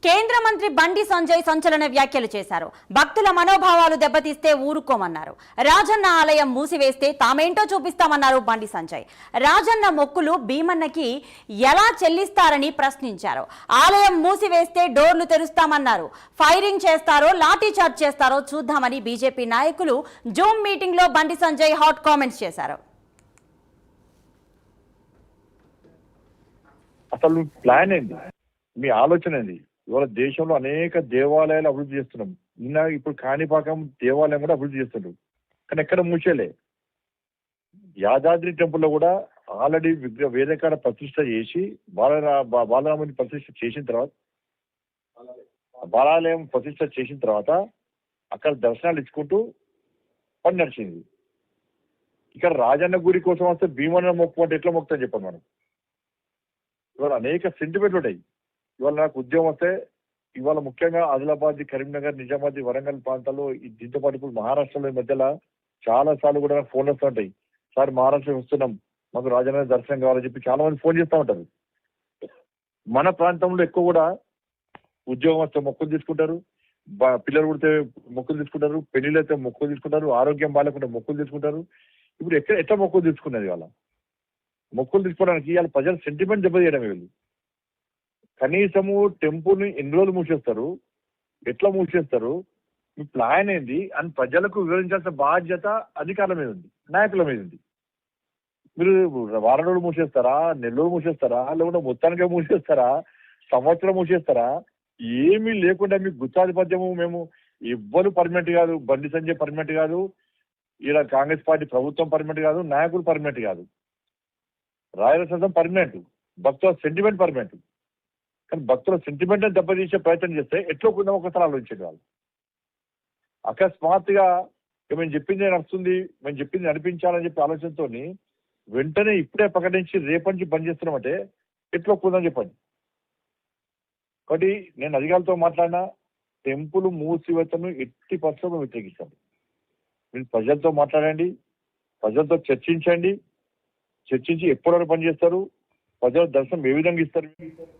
కేంద్ర మంత్రి బండి సంజయ్ సంచలన వ్యాఖ్యలు చేశారు. భక్తుల మనోభావాలు దెబ్బతీస్తే ఊరుకోమన్నారు. రాజన్న ఆలయం మూసివేస్తే తామేంటో చూపిస్తామన్నారు బండి సంజయ్. రాజన్న మొక్కులు భీమన్నకి ఎలా చెల్లిస్తారని ప్రశ్నించారు. ఆలయం మూసివేస్తే డోర్లు తెరుస్తామన్నారు. ఫైరింగ్ చేస్తారో లాఠీ చార్జ్ చేస్తారో చూద్దామని బీజేపీ నాయకులు జూమ్ మీటింగ్ లో బండి సంజయ్ హాట్ కామెంట్స్ చేశారు. అసలు ప్లాన్ ఏంది, మీ ఆలోచన ఏంది? ఇవాళ దేశంలో అనేక దేవాలయాలు అభివృద్ధి చేస్తున్నాం. ఇప్పుడు కాణిపాకం దేవాలయం కూడా అభివృద్ధి చేస్తున్నారు, కానీ ఎక్కడ మూసేలే. యాదాద్రి టెంపుల్లో కూడా ఆల్రెడీ వేదకాడ ప్రతిష్ట చేసి బాలరాముని ప్రతిష్ట చేసిన తర్వాత, బాలాలయం ప్రతిష్ట చేసిన తర్వాత అక్కడ దర్శనాలు ఇచ్చుకుంటూ పని నడిచింది. ఇక్కడ రాజన్న గురి కోసం వస్తే భీమన్న మొక్కు అంటే ఎట్లా మొక్కుతాం చెప్పండి మనం. ఇవాళ అనేక సెంటిమెంట్లు ఉంటాయి. ఇవాళ నాకు ఉద్యోగం వస్తే ఇవాళ ముఖ్యంగా ఆదిలాబాద్, కరీంనగర్, నిజామాబాద్, వరంగల్ ప్రాంతాల్లో దీంతో పాటు ఇప్పుడు మహారాష్ట్రలో ఈ మధ్యలో చాలా సార్లు కూడా నాకు ఫోన్లు వస్తూ ఉంటాయి. సార్ మహారాష్ట్ర వస్తున్నాం, మాకు రాజన్న దర్శనం కావాలని చెప్పి చాలా మంది ఫోన్ చేస్తూ ఉంటారు. మన ప్రాంతంలో ఎక్కువ కూడా ఉద్యోగం వస్తే మొక్కులు తీసుకుంటారు, పిల్లలు పుడితే మొక్కులు తీసుకుంటారు, పెళ్లిళ్ళు అయితే మొక్కులు తీసుకుంటారు, ఆరోగ్యం బాగాలేకుండా మొక్కులు తీసుకుంటారు. ఇప్పుడు ఎట్లా మొక్కులు తీసుకున్నది? వాళ్ళ మొక్కులు తీసుకోవడానికి ఇవాళ ప్రజలు సెంటిమెంట్ దెబ్బతీయడం. వీళ్ళు కనీసము టెంపుల్ని ఎన్ని రోజులు మూసేస్తారు, ఎట్లా మూసేస్తారు, మీ ప్లాన్ ఏంది అని ప్రజలకు వివరించాల్సిన బాధ్యత అధికారుల మీద ఉంది, నాయకుల మీద ఉంది. మీరు వారం రోజులు మూసేస్తారా, నెల రోజులు మూసేస్తారా, లేకుంటే మొత్తానికే మూసేస్తారా, సంవత్సరం మూసేస్తారా? ఏమీ లేకుండా మీకు గుత్తాధిపత్యము మేము ఎవ్వరు పర్మనెంట్ కాదు. బండి సంజయ్ పర్మనెంట్ కాదు, ఇలా కాంగ్రెస్ పార్టీ ప్రభుత్వం పర్మనెంట్ కాదు, నాయకులు పర్మనెంట్ కాదు. రాయలసీమ పర్మనెంట్, భక్తుల సెంటిమెంట్ పర్మనెంట్. కానీ భక్తుల సెంటిమెంట్ దెబ్బతీసే ప్రయత్నం చేస్తే ఎట్లా కూడా ఒకసారి ఆలోచించే వాళ్ళు. అకస్మాత్తుగా మేము చెప్పింది నడుస్తుంది, మేము చెప్పింది నడిపించాలని చెప్పి ఆలోచనతో వెంటనే ఇప్పుడే ప్రకటించి రేపటి నుంచి బంద్ చేస్తున్నామంటే ఎట్లా ఒప్పుకుందని చెప్పండి. కాబట్టి నేను అధికారులతో మాట్లాడినా టెంపుల్ మూసివేతను ఎట్టి పరిస్థితుల్లో వ్యతిరేకిస్తాను. మీరు ప్రజలతో మాట్లాడండి, ప్రజలతో చర్చించండి, చర్చించి ఎప్పటివరకు పనిచేస్తారు, ప్రజల దర్శనం ఏ విధంగా ఇస్తారు.